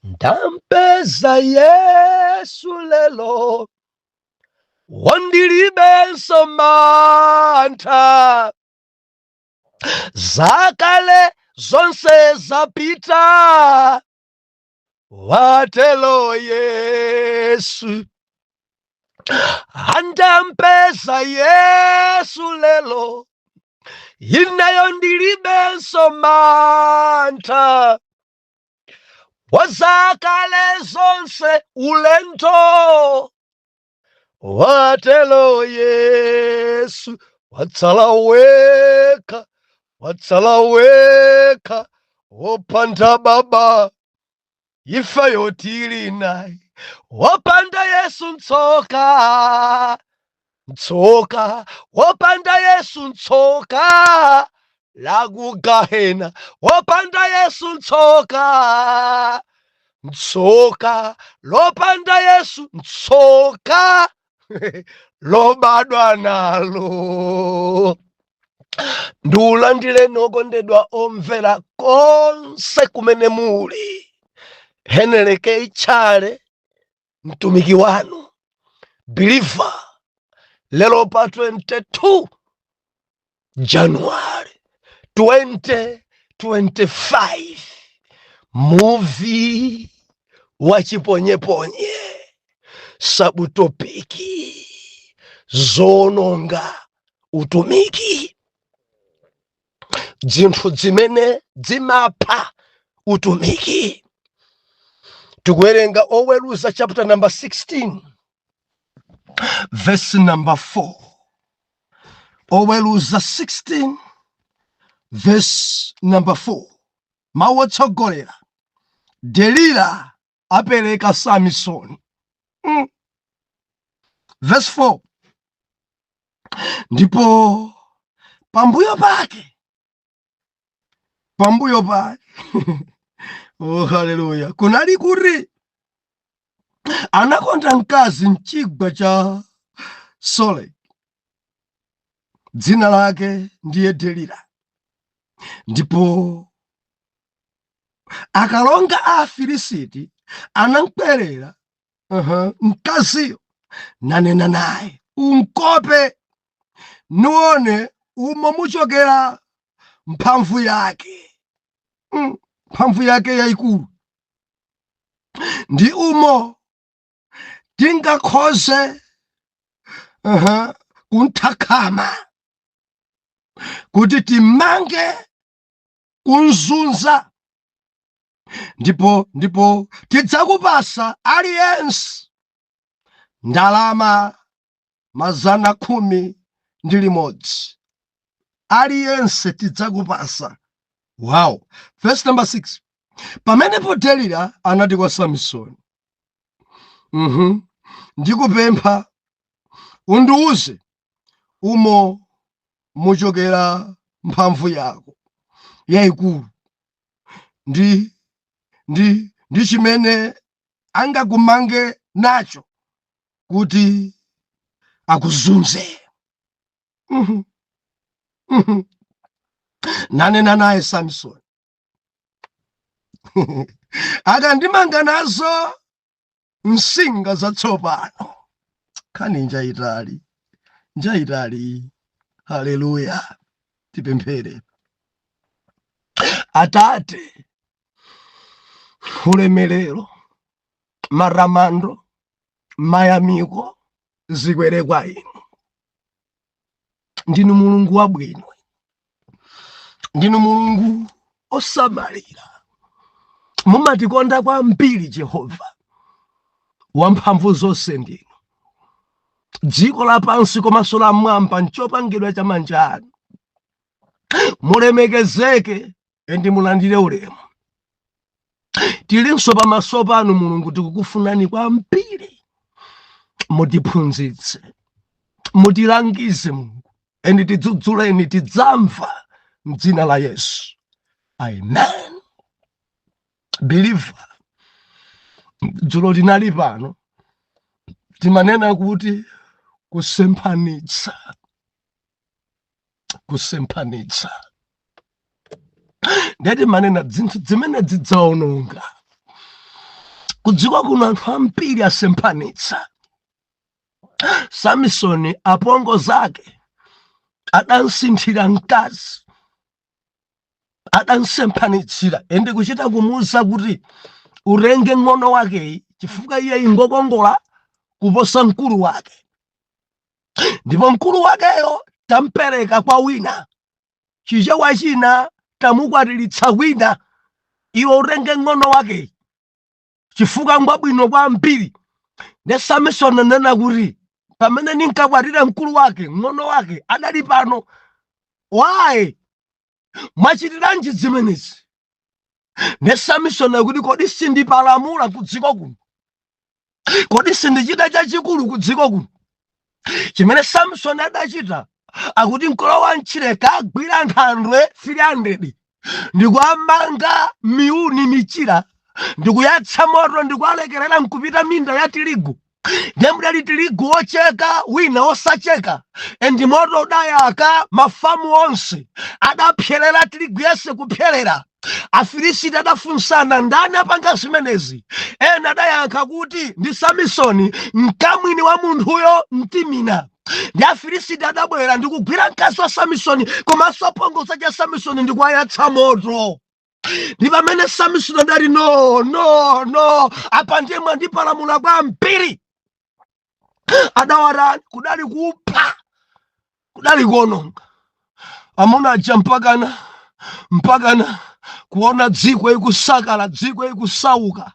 ndampeza Yesu lelo, wandilibenso mantha, zakale zonse zapita, watelo Yesu. Andampeza Yesu lelo, inayo ndilibenso mantha, wazakale zonse ulendo, watelo Yesu. Watsala weka, wopanda baba, ifa yotili naye, wopanda Yesu ntsoka, wopanda Yesu ntsoka, lagu gahena, wopanda Yesu ntsoka, lopanda Yesu ntsoka, lobadwa nalo. Ndiulandile nokondedwa omvera konse kumene muli, Heneleke Ichale mtumiki wanu believer, lelo pa 22 January 2025, movie wa chiponyeponye sabutopiki zononga utumiki, zinthu zimene zimapha utumiki. Tikuwerenga Oweruza chapter number 16 verse number 4. Oweruza 16 verse number 4. Mawu otsogolera, Delila apereka Samson. Verse 4. Ndipo pambuyo pake oh haleluya, kunali kuti anakonda mkazi mchigwa cha Sole, dzina lake ndiye Delila. Ndipo akalonga a Afilisiti anamkwerera mkaziyo, nanena naye, unkope nuone umo muchokera mphamvu yake, mphamvu yake yayikulu, ndi umo tingakhoze kunthakama kuti timange kunzunza, ndipo tidzakupasa aliyense ndalama 110, aliyense tidzakupasa. Wow. Verse number 6. Pamenepo Delila anati kwa Samsoni, ndikupempha undiuze umo muchokera mphamvu yako yayikulu, ndi chimene angakumange nacho kuti akuzunze. Nanena naye Samsoni, akandimanga nazo msinga zatsopano. Khani njaitali. Haleluya. Tipemphere. Atate, ulemerero, maramando, mayamiko zikwere kwa inu. Ndinu Mulungu wabwino, ndinu Mulungu osamalira, mumatikonda kwambiri Jehova wamphamvu zonse. Ndinu dziko lapansi komanso la mmwamba nchopangidwa cha manja anu. Mulemekezeke ndi mulandire ulemu. Tilinso pamaso panu Mulungu, tikukufunani kwambiri. Mutiphunzitse, mutilangize Mulungu, eni tidzudzuleni, tidzamva m'dzina la Yesu. Amen. Believer, dzulo linali pano timanena kuti kusemphanitsa. Ndati manena zinthu zimene zidzaononga kudziko kuno anthu ambiri asemphanitsa. Samsoni apongo zake adansinthira mkazi, adansemphanitsira, ende kuchita kumuwuza kuti urenge ng'ono wake chifukwa iye ingokongola kuposa mkulu wake, ndipo mkulu wakeyo tampereka kwa wina, chichewa china tamukwatiritsa wina, iwe urenge ng'ono wake chifukwa ngwabwino kwambiri. Ne Samsoni anena kuti pamene ninkakwatira mkulu wake ng'ono wake adali pano. Wayi mwachitiranji zimenezi? Ne Samsoni akuti kodi sindipalamula kudziko kuno? Kodi sindichita chachikulu kudziko kuno? Chimene Samsoni adachita akuti mkolo wa Mchileka agwira nkhandwe 300 ndikuamanga miuni michira, ndikuyatsa moto, ndikualekerera nkupita minda ya tirigu. Ndemudali tirigu ocheka wina osacheka, endi moto udayaka mafamu onse adapyerera tirigu yese kupyerera. Afilisiti adafunsana ndani apanga zimenezi. Ena adayankha kuti ndi Samsoni, mkamwini wa munthuyo Mtimina. Ndi Afilisiti adabwera ndikugwira mkazi wa Samsoni, komanso apongozi a Samsoni ndikuayatsa moto. Ndi pamene Samsoni adali no apa ndiye mwandipalamula kwambiri. Adawarani kudali kupha, kudali kuononga. Amuna aja mpakana kuona dziko ikusakala, dziko ikusauka.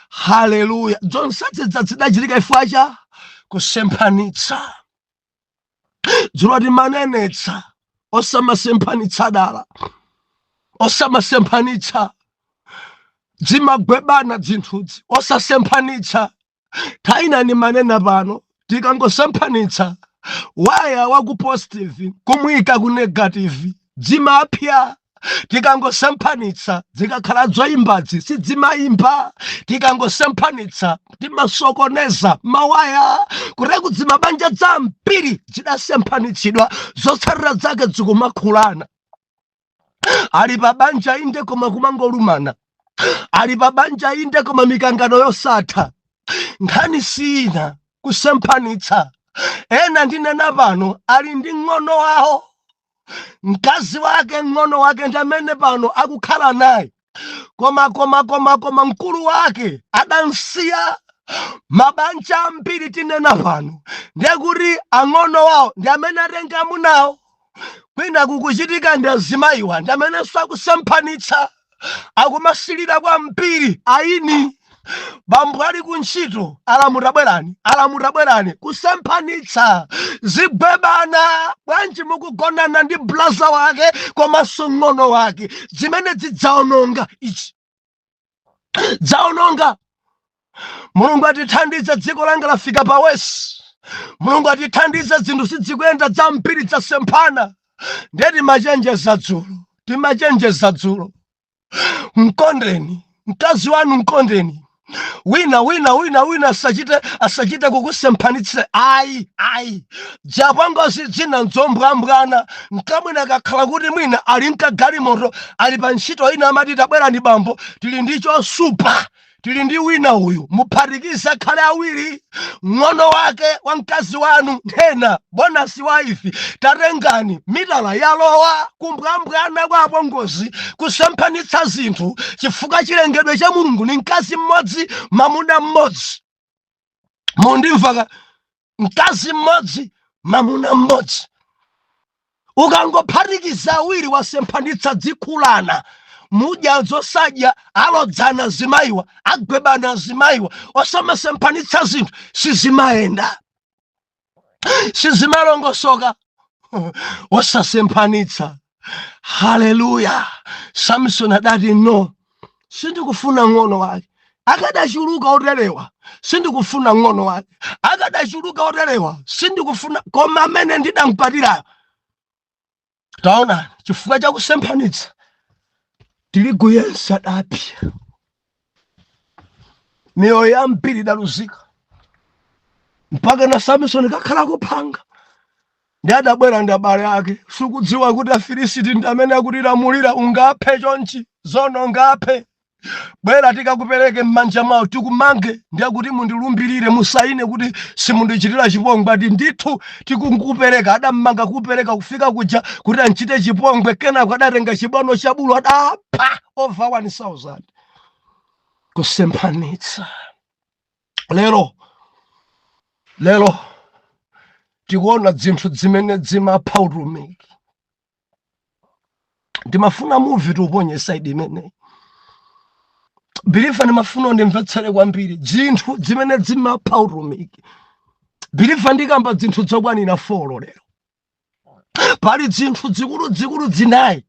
Haleluya. Zonsezi zidachitika chifukwa cha kusemphanitsa. Dzulo timanenetsa osamasemphanitsa dala, osamasemphanitsa dzimagwebana dzinthuzi, osasemphanitsa. Taina ni manena pano tikangosemphanitsa waya waku positive kumwika ku negative dzimapya. Tikangosemphanitsa zikakhala zoyimbadzi sidzimayimba. Tikangosemphanitsa timasokoneza mawaya kuti kudzimabanja dzambiri zidasemphanitsidwa, zotsatira zake zikumakhulana. Ali pabanja inde koma kumangolumana, ali pabanja inde koma mikangano yosatha. Nkhani sina kusemphanitsa. Ena ndinena pano ali ndi ng'ono wawo, mkazi wake ng'ono wake ndamene pano akukhala naye, koma mkulu wake adansiya. Mabanja ambiri tinena pano ndekuti ang'ono wawo ndi amene atenga amunawo. Kwina kukuchitika ndi azimayiwa ndi amene sakusemphanitsa, akumasilira kwambiri. Aini bambo ali kuntchito alamurabwerani kusemphanitsa. Zigwebana bwanji mukugonana ndi blaza wake komanso ng'ono wake, zimene zidzaononga ichi dzaononga. Mulungu atithandize, dziko langa lafika pawesi. Mulungu atithandize, zinthu sizikuyenda zambiri zasemphana. Ndiye timachenjeza dzulo. Mkondeni mkazi wanu, mkondeni. Wina asachite kukusemphanitsa. Ayi japangozi dzina nzombwambwana. Mkamwina kakhala kuti mwina ali mkagalimoto, ali pa ntchito ina amati tabwerani bambo, tili ndi chosupa, tili ndi wina uyu, muphatikize akhale awiri. Ng'ono wake wa mkazi wanu ntena bonasi wa ife tatengani. Mitala yalowa kumbwambwana kwa apongozi kusemphanitsa zinthu, chifukwa chilengedwe cha Mulungu ni mkazi mmodzi mamuna mmodzi. Mundimva? Mkazi mmodzi mamuna mmodzi. Ukangophatikiza awiri wasemphanitsa dzikhulana. Mudya zosadya alodzana zimayiwa, agwebana zimayiwa, osamasemphanitsa zinthu sizimayenda, sizimalongosoka osasemphanitsa. Haleluya. Samsoni adati no, sindikufuna ng'ono wake. Akadachuluka oterewa sindikufuna ng'ono wake, akadachuluka oterewa sindikufuna, koma amene ndidampatirayo. Taona chifukwa cha kusemphanitsa tirigu yense adapya, miyoyo yambiri idaluzika, mpaka na Samsoni kakhala kuphanga. Ndi adabwera ndi abale ake, sukudziwa kuti Afilisiti ndi amene akutilamulira. Ungaphe chonchi zono ngaphe, bwera tikakupereke m'manja mwawo tikumange ndiye kuti mundilumbirire musaine kuti simundichitira chipongwe ati ndithu tikukupereka. Adammanga kupereka kufika kuja kuti anchite chipongwe kenako adatenga chibono cha bulu adapha over 1000 kusemphanitsa. Lero tikuona zinthu zimene zimapha utumiki. Ndimafuna movie tuponye side imene bilifa ndimafuna ndimvetsere kwambiri zinthu zimene zimapha utumiki. Bilifa ndikamba zinthu zokwanira 4 lero. Pali zinthu zikulu zinayi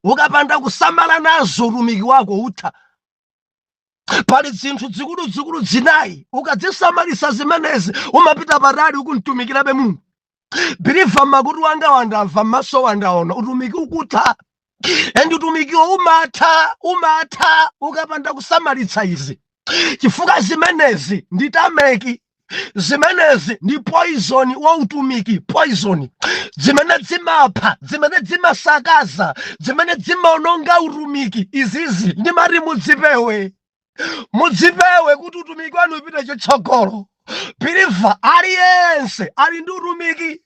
ukapanda kusamala nazo utumiki wako utha. Pali zinthu zikulu zinayi ukadzisamalisa zimenezi umapita patali ukuntumikirabe Mulungu. Bilifa makutu wanga wandamva maso wandaona utumiki ukutha. Endi utumikiwo umatha ukapanda kusamalitsa izi. Chifukwa zimenezi nditameki, zimenezi ndi poison wa utumiki, poison zimene zimapha, zimene zimasakaza, zimene zimaononga utumiki. Izizi ndimati mudzipewe kuti utumiki wanu upite chitsogolo. Bilifa aliyense ali ndi utumiki.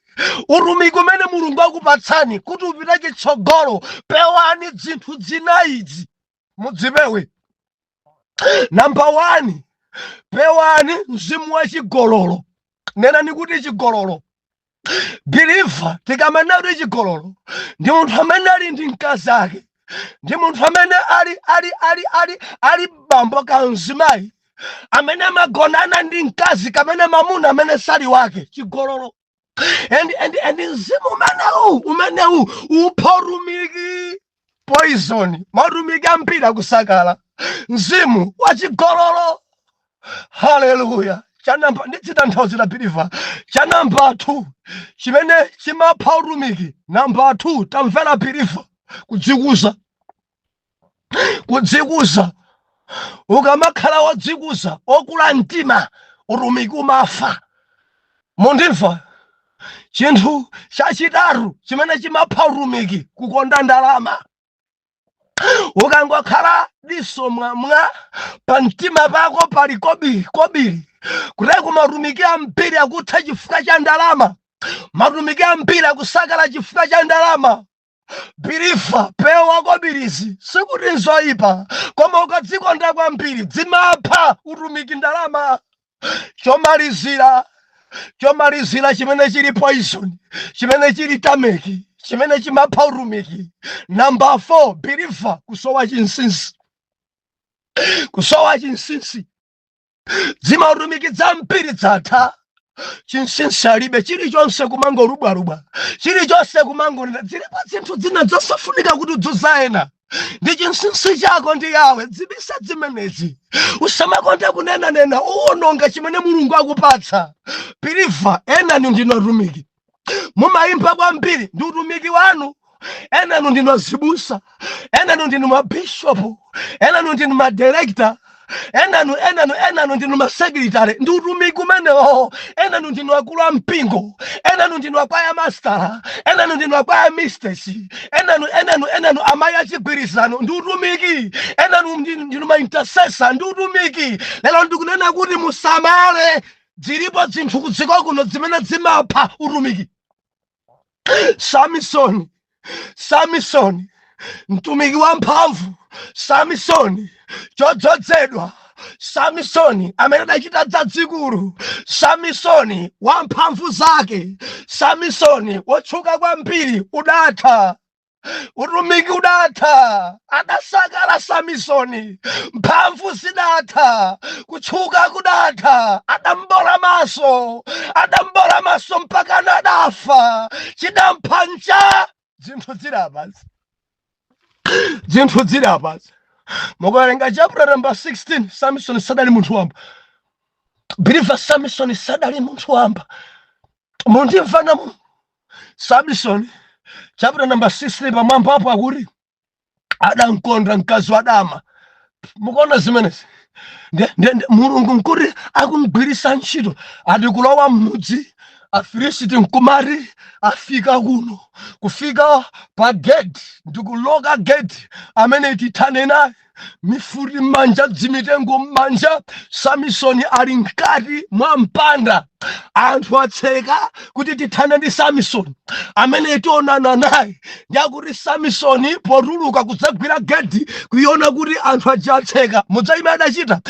Utumiki umene Mulungu akupatsani kuti upite chitsogolo, pewani zinthu zinayizi mudzipewe. Number 1, pewani mzimu wa chigololo. Nenani kuti chigololo. Bilifa tikamana kuti chigololo ndi munthu amene ali ndi mkazi ake, ndi munthu amene ali bambo ka mzimayi amene amagonana ndi mkazi kamene mamuna amene sali wake, chigololo. And mzimu umenewu upha utumiki, poison. Matumiki ambiri akusakala mzimu wa chigololo. Haleluya. Chanamba nditsitanthauzira Bilifa. Chanamba 2 chimene chimapha utumiki. Number 2 tamvera Bilifa. Kudzikuza. Ukamakhala wadzikuza okula mtima utumiki umafa. Mundimva? Chinthu chachitatu chimene chimapha utumiki kukonda ndalama. Ukangokhala diso mwa pa mtima pako pali kobiri kuti matumiki ambiri akutha chifukwa cha ndalama. Matumiki ambiri akusakala chifukwa cha ndalama. Bilifa pewa kobirizi sikuti nzoyipa, koma ukadzikonda kwambiri zimapha utumiki, ndalama. Chomalizira chimene chili poison, chimene chili tameki, chimene chimapha utumiki. Number 4, Bilifa kusowa chinsinsi. Zima utumiki zambiri zatha. Chinsinsi alibe, chilichonse kumango rubwa. Chilichonse kumango zilipo zinthu zina zosafunika kuti udzuzaena. Ndi chinsinsi chako ndi yawe, zibisa zimenezi. Usamakonda kunena uwononga chimene Mulungu akupatsa. Bilifa enanu ndino utumiki. Mumayimba kwambiri ndi utumiki wanu. Enanu ndino zibusa. Enanu ndino mabishopu. Enanu ndino madirector. Enanu ndino masecretary. Ndi utumiki umenewo. Enanu ndino akulu a mpingo. Enanu ndino akwaya master. Enanu ndino akwaya mistress. Enanu amayi achigwirizano. Ndi utumiki. Enanu ndino ma intercessor. Ndi utumiki. Lero ndikunena kuti musamale. Zilipo zinthu kudziko kuno zimene zimapha utumiki. Samson mtumiki wamphamvu. Samson chodzozedwa. Samson amene adachita zazikulu. Samson wamphamvu zake. Samson wotchuka kwambiri udatha. Utumiki udatha. Adasakala Samsoni. Mphamvu zidatha. Kutchuka kudatha. Adambola maso mpaka nadafa. Chidamphancha. Zinthu zirabazi. Mukawerenga chapter number 16, Samson sadali munthu wamba. Bilifa Samson sadali munthu wamba. Mundimvana mu Samson chapter number 16 pamwamba apo akuti adankonda mkazi wa dama. Mukuona zimenezi. Mulungu nkuti akumgwirisa ntchito. Adikulowa mmudzi. Afilisti nkumati afika kuno. Kufika pa gate. Ndikuloka gate. Amene tithane naye. mifuri manja, dzimitengo manja, Samsoni ali nkati mwa mpanda. Anthu atseka kuti tithane ndi Samsoni amene tionana naye. Ndiyakuti Samsoni potuluka kudzagwira gedi kuiona kuti anthu aja atseka, mudzayima adachita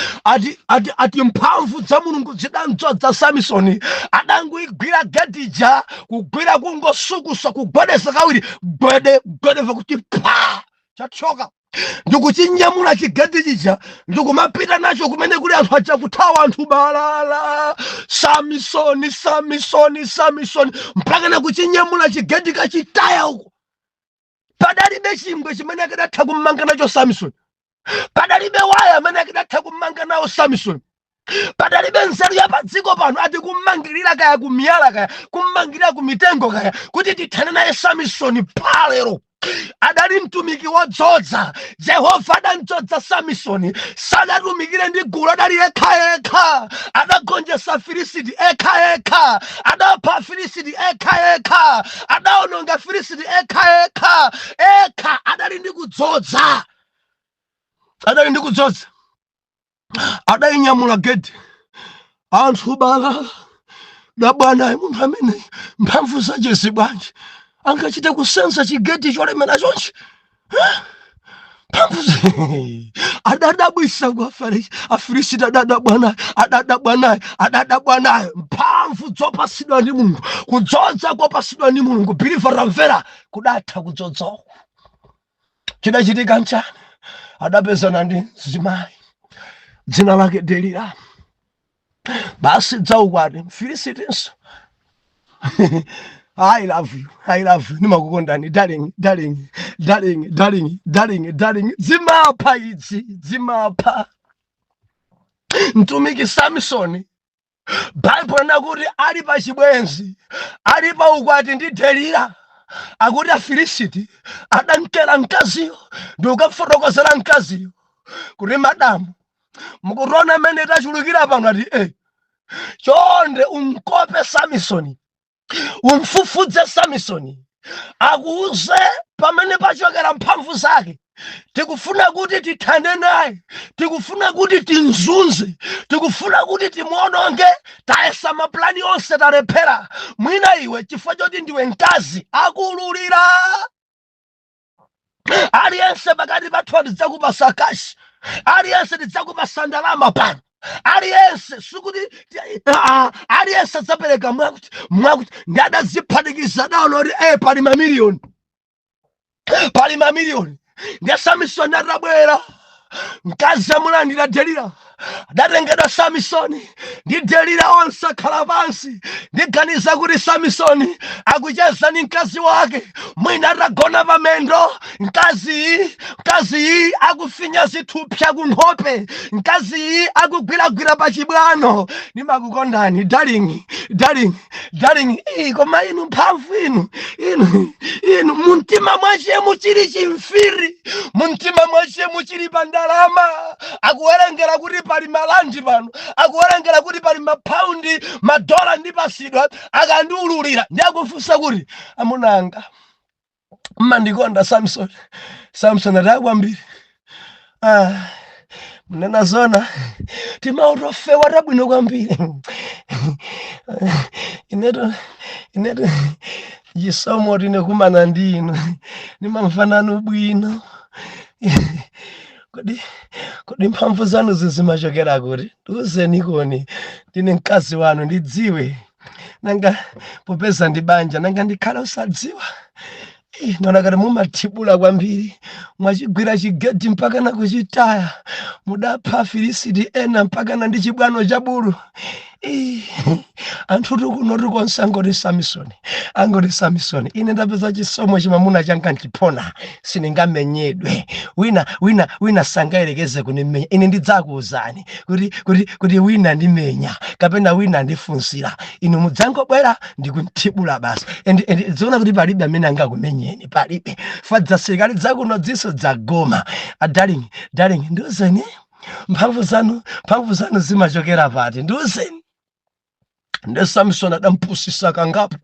ati mphamvu za Mulungu zidandzodza Samsoni, adangoigwira gedi ja kugwira kungosukusa kugwedeza kawiri gwede kuti pa chachoka. Ndikuchinyamula chigedi chija ndikumapita nacho kumene kuli anthu aja kuthawa anthu balala. Samsoni mpaka na kuchinyamula chigedi kachitaya uko. Padalibe chingwe chimene akanatha kummanga nacho Samsoni. Padalibe waya amene akanatha kummanga nawo Samsoni. Padalibe nzeru ya padziko pano ati kummangirira kaya kumiyala kaya kummangirira kumitengo kaya kuti tithane naye Samsoni palero. Adali mtumiki wodzodza. Yehova adandzodza Samsoni, sanatumikire ndi gulu, adali ekha. Adagonjetsa Afilisti ekha. Adapha Afilisti ekha. Adaononga Afilisti ekha. Adali ndi kudzodza. Adainyamula gedi. Anthu balala. Da bwana munthu amene mphamvu zace zibwanji angachite kusenza chigedi cholemera chonchi. Adadabwisa kwa Afilisti. Adadabwanayo mphamvu zopasidwa ndi Mulungu, kudzodza kopasidwa ndi Mulungu. Biliva ramvera kudatha kudzodzaku. Chidachitika nchani? Adapezana ndi mzimayi dzina lake Delila. Basi dzaukwati Mfilistinso. I love you. Nimakukondani, darling. Zimapha idzi, zimapha. Mtumiki Samsoni, Bible nakuti ali pa chibwenzi, ali pa ukwati ndi Delila. Akuti Afilisti adankera mkaziyo, ndikukafotokozera mkaziyo kuti madamu, mukuona amene tachulukira pano ati chonde umkope Samsoni, umfufudze Samsoni, akuuze pamene pachokera mphamvu zake. Tikufuna kuti tithane naye, tikufuna kuti tinzunze, tikufuna kuti timuononge. Tayesa maplani onse talephera. Mwina iwe chifukwa choti ndiwe mkazi akululira. Aliyense pakati pathu ndidzakupasa kashi, aliyense ndidzakupasa ndalama pano, aliyense sikuti aliyense adzapereka mwakuti ndadaziphatikiza dawo kuti pali mamiliyoni. Ndiye Samsoni atabwera, mkazi amulandira Delila. Adatengedwa Samsoni ndi Delila onse akhala pansi. Ndiganiza kuti Samsoni akucheza ndi mkazi wake, mwina atagona pamendo. Mkazi akufinya zithupsa kunkhope, mkazi akugwiragwira pa chibwano. Nimakukondani darling. Koma inu mphamvu inu muntima mwace muchili chimfiri, muntima mwace muchili pa ndalama. Akuwerengera kuti pali malandi pano, akuwerengera kuti pali mapaundi, madola ndi pasidwa. Akandiululira ndi akufunsa kuti amunanga mmandikonda Samsoni. Samsoni ati kwambiri. Mnena zona timautofewa tabwino kwambiri. Ineto chisomo tinakumana ndinu, nimamfanano bwino. Kodi mphamvu zanu zimachokera kuti? Ndiuzeni koni, ndine mkazi wanu ndidziwe. Nanga popeza ndi banja, nanga ndikhala usadziwa. Nona kati mumathibula kwambiri, mwachigwira chigedi mpaka na kuchitaya, mudapha Afilisti ena mpaka na ndi chibwano cha bulu. Anthu tikuno konse angoti Samsoni. Ine ndapeza chisomo chimamuna changa nchipona, siningamenyedwe. Wina sangayerekeze kunimenya. Ine ndidzakuuzani kuti wina ndimenya kapena wina ndifunsira. Inu mudzangobwera ndikunthibula basi. Ziona kuti palibe amene angakumenyeni, palibe. Fadza serikali dzakuno dziso dzagoma. Darling, ndiuzeni mphamvu zanu zimachokera pati, ndiuzeni. Ndi Samsoni adampusisa kangapo.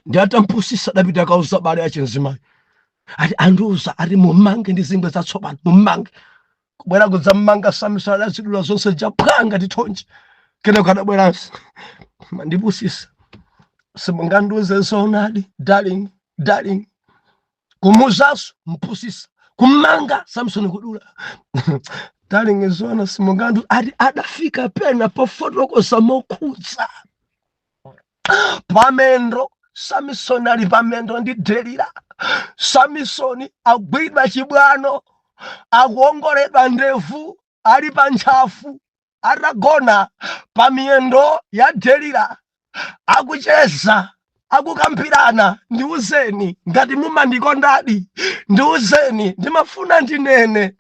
Ndi atampusisa adapita kauza bale ache nzimayi. ati anduza ati mumange ndi zingwe zatsopano mumange kubwera kudzamanga Samsoni azidula zonse japhanga titonje kene kadabweranso mandipusisa simunganduze zonadi darling kumuzaso mpusisa kumanga Samsoni kudula darling zona simungandu ati adafika pena pofotokoza mokhudza pamendo Samsoni ali pamendo ndi Delila. Samsoni agwidwa chibwano akuongoledwa ndevu ali pa ntchafu atagona pa miyendo ya Delila akucheza akukambirana. Ndiuzeni ngati mumandikondadi, ndiuzeni ndimafuna ndinene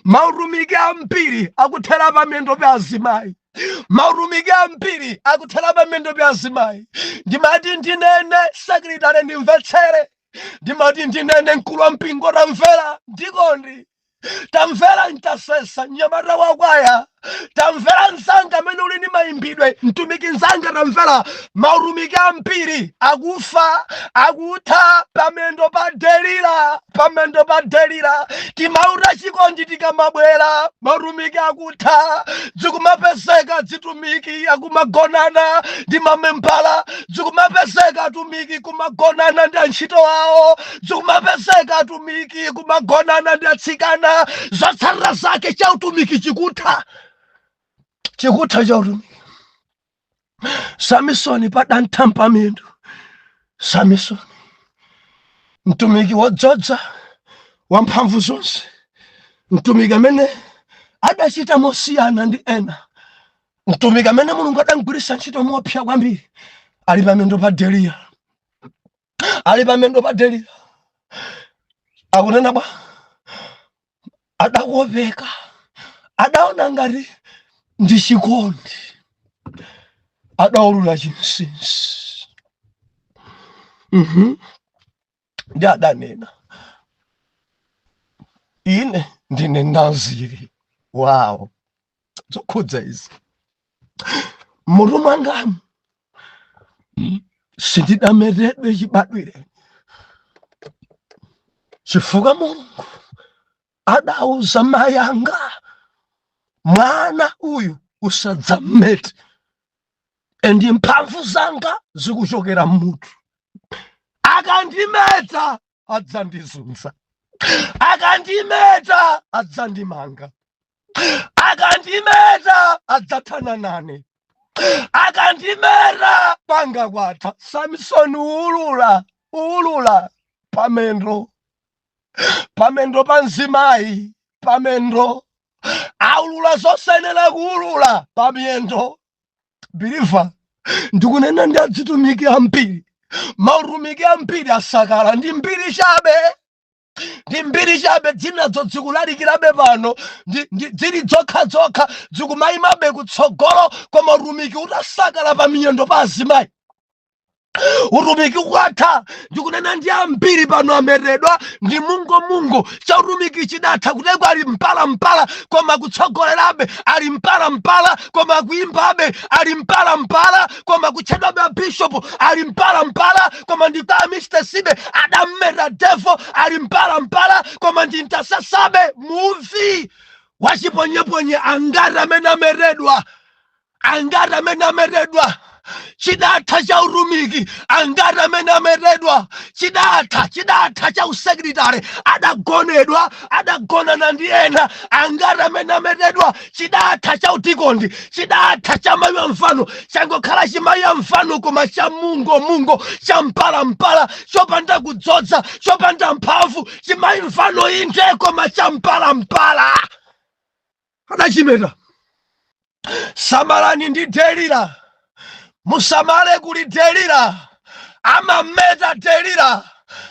mautumiki ambiri akuthera pamiyendo pa azimayi. Mautumiki ambiri akuthera pamiyendo pa azimayi. Ndimati ndinene sekretari ndimvetsere, ndimati ndinene mkulu wa mpingo tamvera ndikondi tamvera ntasesa nyamata wakwaya tamvera nzanga amene uli ndi mayimbidwe mtumiki nzanga tamvera. Mautumiki ambiri akufa akutha pamendo pa Delila timauta chikondi tikamabwera mautumiki akutha zikumapezeka zitumiki akumagonana ndi mamembala, zikumapezeka atumiki kumagonana ndi antchito awo, zikumapezeka atumiki kumagonana ndi atsikana. Zotsatira zake cha utumiki chikutha cha utumiki. Samsoni padantha pamendo. Samsoni mtumiki wodzodza wamphamvu zonse, mtumiki amene adachita mosiyana ndi ena, mtumiki amene Mulungu adamugwiritsa ntchito mopsa kwambiri. Ali pamendo pa Delila, akunena bwa adakopeka, adaona ngati ndi chikondi, adaulula chinsinsi. Ndi adanena ine ndine Naziri. Wow, zokhudza izi. Mutu mwangamu sindidameredwe chibadwire, chifukwa Mulungu adauza mayi anga mwana uyu usadzamete, ndi mphamvu zanga zikuchokera mmutu. Akandimeta adzandizunza, akandimeta adzandimanga, akandimeta adzathana nane, akandimeta panga kwatha. Samsoni ulula pamendo pa mzimayi, pamendo aulula zosenera kuulula pamiyendo. Biliva ndikunena ndi azitumiki ambiri, mautumiki ambiri asakala ndi mbiri chabe dzinazo zikulalikirabe pano zili dzokha zikumayimabe kutsogolo, koma utumiki utasakala pa miyendo pa azimayi. Utumiki kwatha ndikunena ndi ambiri pano ameredwa ndi mungo cha utumiki chidatha kutekwa ali mpala koma kutsogolerabe ali mpala koma kuimbabe ali mpala koma kutchedwabe a bishop ali mpala koma ndi Mr. Sibe adammera devo ali mpala koma ndi ntasasabe muvi wachiponyeponye angati amene ameredwa chidatha cha utumiki, angati amene ameredwa chidatha cha usekretari adagonana ndi ena, angati amene ameredwa chidatha cha utikondi, chidatha cha mayi wa mfano changokhala chimayi ya mfano koma cha mungo cha mpala chopanda kudzodza chopanda mphamvu, chimayi mfano inde koma cha mpala adachimeta. Samalani ndi Delila, musamale kuli Delila, amameta Delila,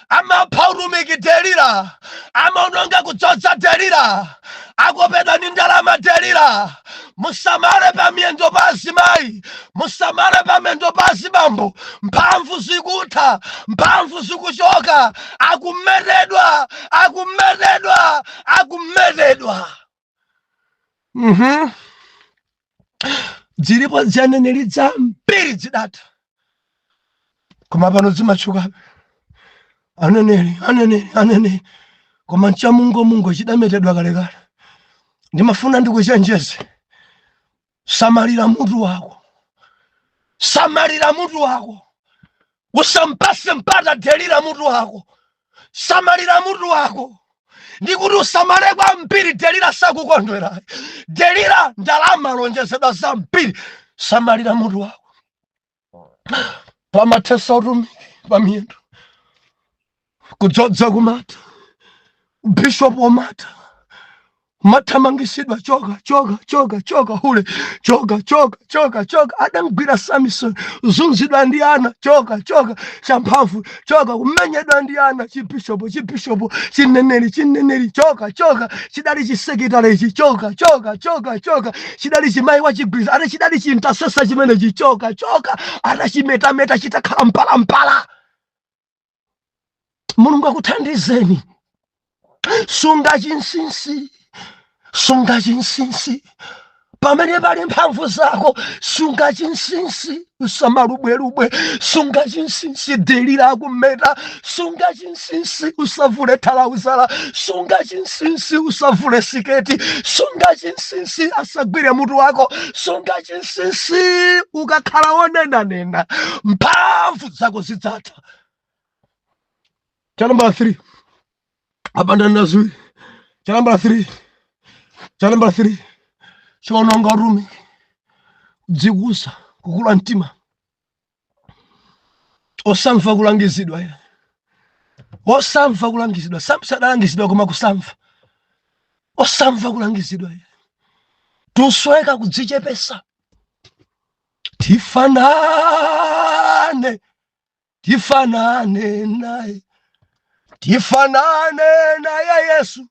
amapha utumiki Delila, amaononga kudzodza Delila, akopedwa ndi ndalama Delila. Musamale pamiyendo pa azimayi, musamale pamiyendo pa azibambo. Mphamvu zikutha, mphamvu zikuchoka, akumeredwa. Zilipo zaneneri zambiri zidatha, koma pano zimatchukabe. aneneri koma cha Mungu chidametedwa kale. Ndimafuna ndikuchenjeze, samalira mutu wako, samalira mutu wako, usampase mpata Delila mutu wako, samalira mutu wako. Ndikuti usamale kwambiri Delila sakukondwera. Delila ndalama lonjezedwa zambiri. Samalira mutu wako. Pamatesa utumiki pamiyendo, kudzodza kumata, bishop wamata, mathamangisidwa choka hule choka adangwira Samson zunzidwa ndi ana choka champhamvu choka kumenyedwa ndi ana chibishopo chineneri choka chidali chisekitale ichi choka chidali chimayi wa chigwiza ate chidali chintasesa chimene choka adachimetameta chitakhala mpala. Mulungu akuthandizeni, sunga chinsinsi pamene pali mphamvu zako. Sunga chinsinsi, usamalubwelubwe. Sunga chinsinsi, Delila akumeta. Sunga chinsinsi, usavule thalauzala. Sunga chinsinsi, usavule siketi. Sunga chinsinsi, asagwire mutu wako. Sunga chinsinsi, ukakhala wonena mphamvu zako zidzatha. Cha number 3 abandana zwi. Cha number 3 chononga rumi dzikusa kukula mtima, osamva kulangizidwa ya osamva kulangizidwa. Samsadalangizidwa koma kusamva, osamva kulangizidwa ya tusweka kudzichepesa. tifanane naye Yesu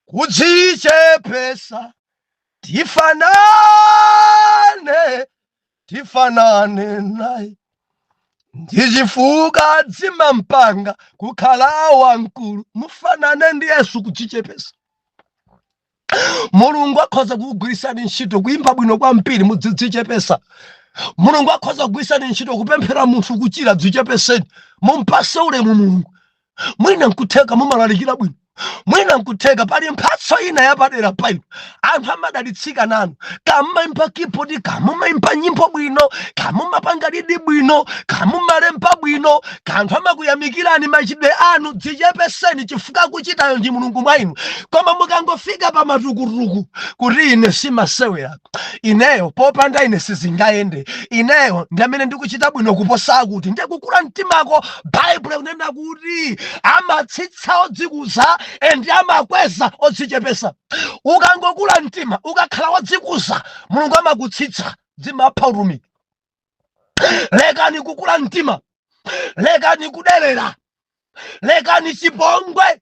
kudzichepesa. Tifanane naye ndichifuka dzima mpanga kukhala wamkulu. Mufanane ndi Yesu kudzichepesa. Mulungu akhoza kugwirisani ntchito kuimba bwino kwambiri mudzichepesa. Mulungu akhoza kugwirisani ntchito kupemphera munthu kuchira, dzichepeseni. Mumpase ulemu Mulungu. Mwina nkutheka mumalalikira bwino, mwina nkutheka pali mphatso ina yapadera paino anthu amadalitsika nanu. Kamumaimba keyboard, kamumaimba nyimbo bwino, kamumapanga lidi bwino, kamumalemba bwino, kanthu amakuyamikirani machidwe anu. Dzichepeseni chifukwa kuchitayo ndi Mulungu mwainu. Koma mukangofika pa matukutuku kuti ine simasewera, ineyo popanda ine sizingayende, ineyo ndi amene ndikuchita bwino kuposa kuti, ndikukula mtimako. Bible kunena kuti amatsitsa odzikuza endi amakweza odzichepesa. Ukangokula mtima ukakhala wodzikuza, Mulungu amakutsitsa. Dzimapha utumiki. Lekani kukula mtima, lekani kudelera, lekani chipongwe,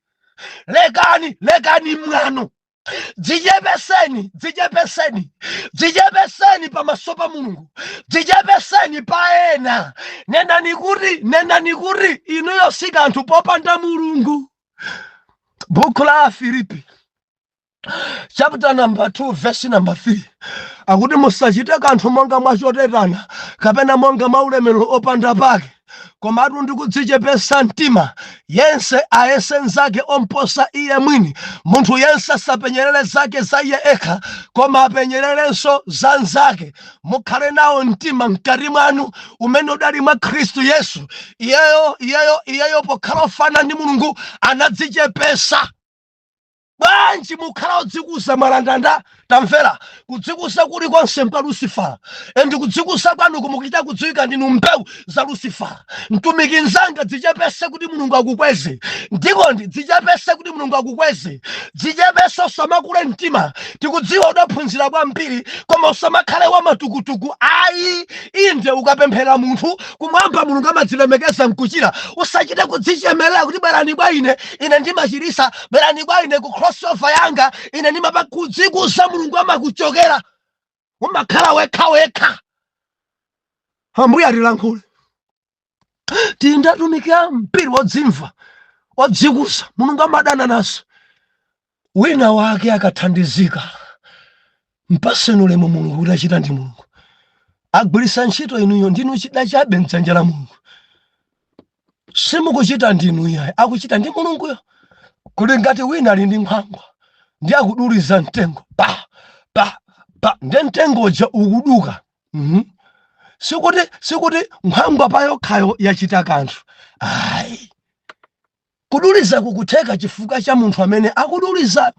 lekani mwano. Dzichepeseni pamaso pa Mulungu, dzichepeseni paena. Nenani kuti inuyo si kanthu popanda Mulungu. Buku la Filipi chapter number 2 verse number 3 akuti musachite kanthu monga mwachotetana kapena monga maulemero opanda pake, koma atu ndikudzichepesa mtima. Yense ayese nzake omposa iye mwini. Munthu yense sapenyerere zake za iye ekha, koma apenyererenso za nzake. Mukhale nawo mtima mkati mwanu umene udali mwa Khristu Yesu. Iyeyo pokhala ofana ndi Mulungu anadzichepesa. Bwanji mukhala odzikuza marandanda? Tamvera, kudzikuza kuli konse mpa Lucifer. Endi kudzikuza kwanu kumukita kudziwika ndinu mbewu za Lucifer. Mtumiki nzanga, dzichepese kuti Mulungu akukweze. Ndikondi dzichepese kuti Mulungu akukweze. Dzichepese usamakule mtima. Tikudziwa udaphunzira kwambiri, koma usamakhale wa matukutuku. Ayi, inde ukapemphera munthu kumwamba Mulungu amadzilemekeza mkuchira. Usachite kudzichemelera kuti bwerani kwa ine ndimachirisa, bwerani kwa ine ku crossover yanga ine ndimapa. Kudzikuza Mulungu amakuchokera. Umakhala wekha. Ambuye atilankhule. Tindatumikira mpiri wodzimva, wodzikuza. Mulungu amadana naso. Wina wake akathandizika, mpaseni ulemu Mulungu kuti achita ndi Mulungu. Agwirisa ntchito inuyo ndinu chida chabe m'dzanja la Mulungu. simukuchita ndinu iyayi, akuchita ndi mulunguyo. Kuli ngati wina ali ndi nkhwangwa ndi akuduliza mtengo pa nde mtengo uja ukuduka. Sikuti nkhwangwa payokhayo yachita kanthu, ayi, kuduliza kukutheka chifukwa cha munthu amene akuduliza.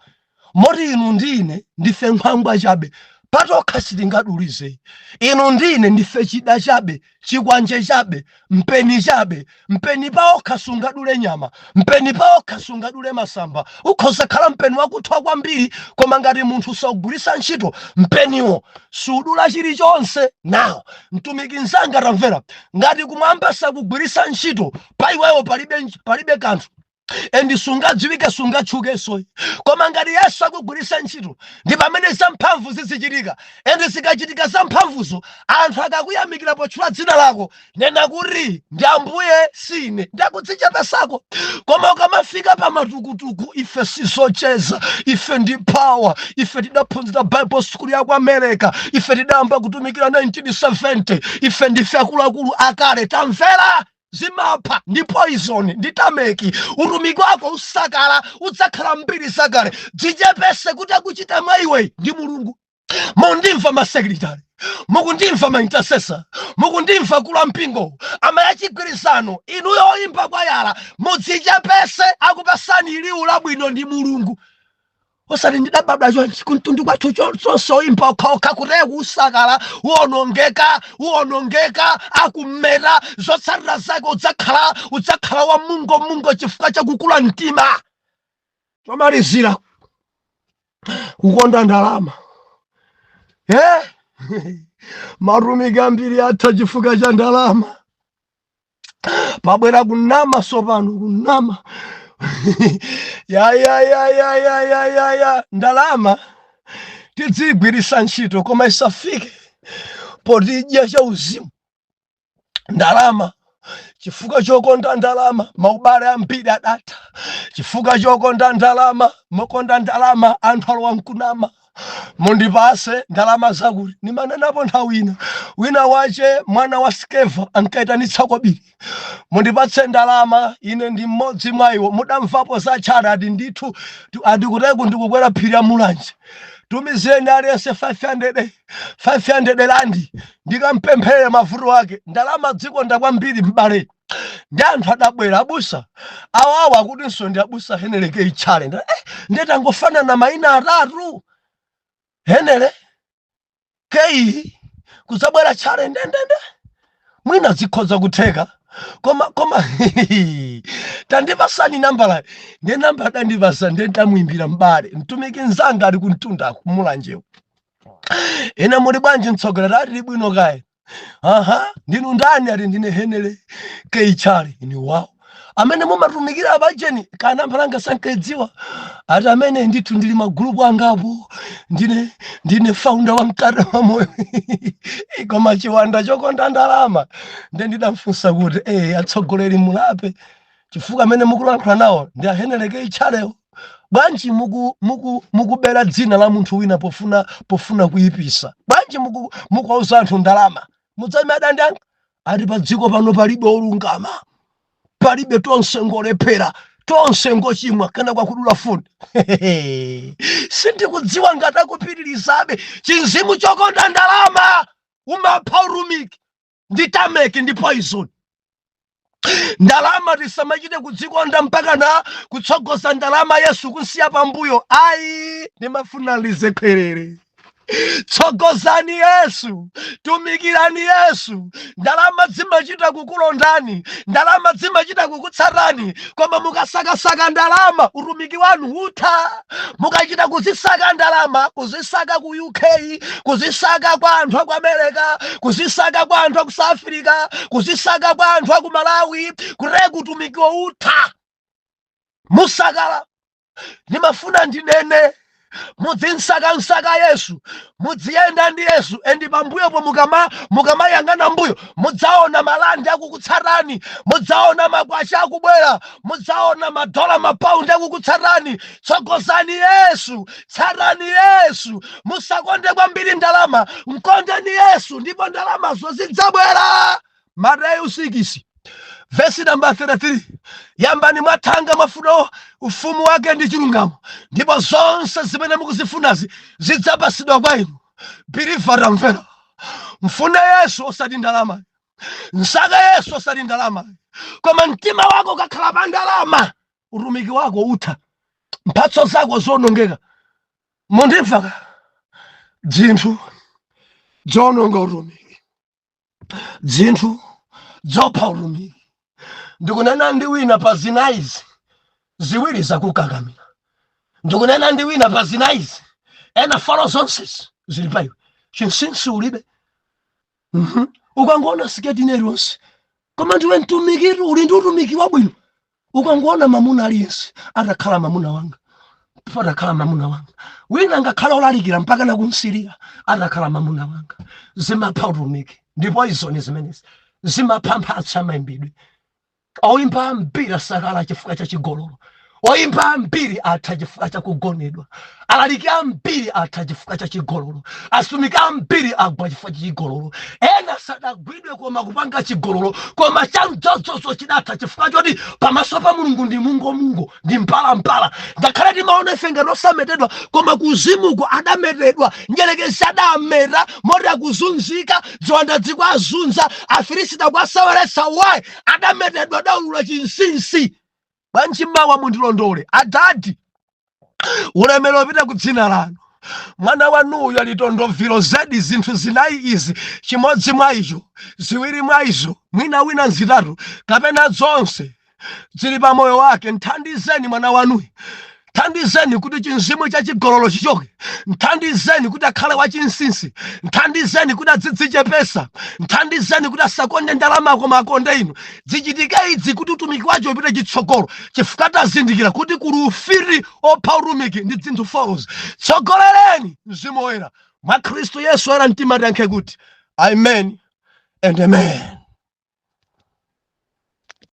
Moti inu ndine ndife nkhwangwa chabe, patokha sitingadulize. Inu ndine ndife chida chabe, chikwanje chabe, mpeni chabe. Mpeni paokha sungadule nyama, mpeni paokha sungadule masamba. Ukhoza khala mpeni wakuthwa kwambiri, koma ngati munthu sogwiritsa ntchito mpeniwo sudula chilichonse. Nawo mtumiki mzanga tamvera, ngati kumwamba sakugwiritsa ntchito pa iweyo palibe kanthu. Endi sungadziwike sungatchukenso. Koma ngati Yesu akugwiritsa ntchito ndi pamene zamphamvu zizichitika. Endi zikachitika zamphamvuzo, anthu akakuyamikira potchula dzina lako, nena kuti ndi Ambuye sine, ndakudzichepesako. Koma ukamafika pa matukutuku, ife sizocheza, ife ndi power, ife tidaphunzira Bible school ya ku America, ife tidayamba kutumikira 1970, ife ndife akuluakulu akale. Tamvera, zimapha ndi poison ndi tameki. Utumiki wako usakala, udzakhala mbiri zakale. Dzichepese kuti akuchita mwa iwe ndi Mulungu. Mundimva masekretari, mukundimva maintercessor, mukundimva kula mpingo amayachigwirizano, inu yoimba kwayala, mudzichepese, akupasani liwu labwino ndi Mulungu. Osati ndidababla chonchi kuntundu kwathu chonse oimba okhaokha kuteku usakala, uwonongeka, akummeta, zotsatira zake udzakhala wa mungo chifukwa chakukula mtima. Chomalizira kukonda ndalama. Matumiki ambiri atha chifukwa cha ndalama. Pabwera kunama sopano, kunama. ya ndalama tidzigwiritsa ntchito, koma isafike potidya cha uzimu. Ndalama, chifukwa chokonda ndalama maubale ambiri adatha. Chifukwa chokonda ndalama, mokonda ndalama anthu alowa mkunama. Mundipase ndalama zakuti nimanenapo nthawi wina wache mwana wa Skeva ankaitanitsa kwabiri. Mundipatse ndalama, ine ndi mmodzi mwa iwo. Mudamvapo za Chada ati ndithu adikuteku ndikukwera phiri ya Mulanje. Tumizeni aliyense 500 randi ndikampemphere mavuto ake. Ndalama dzikonda kwambiri m'bale. Ndi anthu adabwera abusa awawa akutinso ndi abusa Henry K. Challenge. Ndetangofanana mayina atatu. Henry K kuzabwera Challenge ndende. Mwina zikhoza kutheka. Koma tandipasani nambala. Ndi namba tandipasa ndentamuimbira m'bale. Mtumiki mzanga ali kuntunda kumulanje. Ena muli bwanji mtsogolera ati bwino kaye. Ndinu ndani? Ati ndine Henry K. Challenge. Ni wow. Amene mumatumikira abajeni kana mpalanga sankedziwa. Ati amene ndithu ndili magulupu angapo. Ndine founder wa mkata wa moyo. Koma chiwanda chokonda ndalama. Nde ndidamfunsa kuti atsogoleri mulape. Chifukwa amene mukulankhula nawo ndi Henry K. Challenge. Bwanji mukubera dzina la munthu wina pofuna kuyipisa. Bwanji mukuwauza anthu ndalama. Mudzayima adandanga ati pa dziko pano palibe olungama, palibe tonse ngolephera, tonse ngochimwa kana kwakudula fundi. Sindikudziwa ngati akupitirizabe chinzimu chokonda ndalama. Umapha utumiki ndi tameki ndi poison. Ndalama tisamachite kudzikonda mpaka na kutsogoza ndalama Yesu kunsiya pambuyo. Ayi, ndimafuna lizekwerere. Tsogozani Yesu, tumikirani Yesu. Ndalama zimachita kukulondani, ndalama zimachita kukutsatani. Koma mukasakasaka ndalama utumiki wanu utha. Mukachita kuzisaka ndalama, kuzisaka ku UK, kuzisaka kwa anthu aku America, kuzisaka kwa anthu aku South Africa, kuzisaka kwa anthu aku Malawi, kureka utumiki utha. Musakala. Nimafuna ndinene, mudzinsaka Yesu, mudziyenda ndi Yesu. Endi pambuyopo mukamayang'ana mbuyo mudzaona malandi akukutsatani, mudzaona magwacha akubwera, mudzaona madola mapaundi akukutsatani. Tsogozani Yesu, tsatani Yesu. Musakonde kwambiri ndalama, mkondeni Yesu ndipo ndalamazo zidzabwera. Mateyu 6 Verse number 33. Yambani mwatanga mafuno ufumu wake ndi chilungamo, ndipo zonse zimene mukuzifunazi zidzapasidwa kwa inu. Believer tamvera. Mfune Yesu osati ndalama. Nsaka Yesu osati ndalama. Koma mtima wako ukakhala pa ndalama, utumiki wako utha. Mphatso zako zonongeka. Mundimva? Zinthu zononga utumiki. Zinthu zopha utumiki. Ndikunena ndi wina pa zinaizi ziwiri zakukakamira. Ndikunena ndi wina pa zinaizi ena falo zonse zili pa iwe. Chinsinsi ulibe. Ukangona siketi iliyonse, koma ndiwe mtumikitu, uli ndi utumiki wabwino. Ukangona mamuna aliyense atakhala mamuna wanga, atakhala mamuna wanga. Wina ngakhala olalikira mpaka nakumsirira atakhala mamuna wanga. Zimapha utumiki. Ndipo izo ni zimenezi zimapha mphatso mayimbidwe. Oyimba ambiri asakala chifukwa cha chigololo. Oyimba ambiri atha chifukwa cha kugonedwa. Alaliki ambiri atha chifukwa cha chigololo. Asumika ambiri agwa chifukwa cha chigololo. Ena sadagwidwe koma kupanga chigololo, koma chamdzodzozo chidatha chifukwa choti pamaso pa Mulungu ndi mungu ndi mpala. Ngakhale timaona ife ngati osametedwa, koma kuzimuko adametedwa. Njerekezi adameta moti akuzunzika, ziwanda dziko azunza, Afilisiti kwasaweretsa wayi adametedwa daulula chinsinsi. Bwanji mawa mundilondole. Adadi ulemerero upite ku dzina lanu. Mwana wanuyo alitondoviro zedi zinthu zinayi izi, chimodzi mwa izo, ziwiri mwa izo, mwina wina zitatu, kapena zonse zili pa moyo wake. Nthandizeni mwana wanuyo. Nthandizeni kuti chinzimu cha chigololo chichoke. Nthandizeni kuti akhale wachinsinsi. Nthandizeni kuti adzidzichepesa. Nthandizeni kuti asakonde ndalama koma akonde inu. Zichitike idzi kuti utumiki wacho upite chitsogolo, chifukwa tazindikira kuti kuli ufiri opha utumiki ndi zinthu folozi. Tsogolereni Mzimu Woyera mwa Khristu Yesu era mtima tiyankhe kuti amen and amen.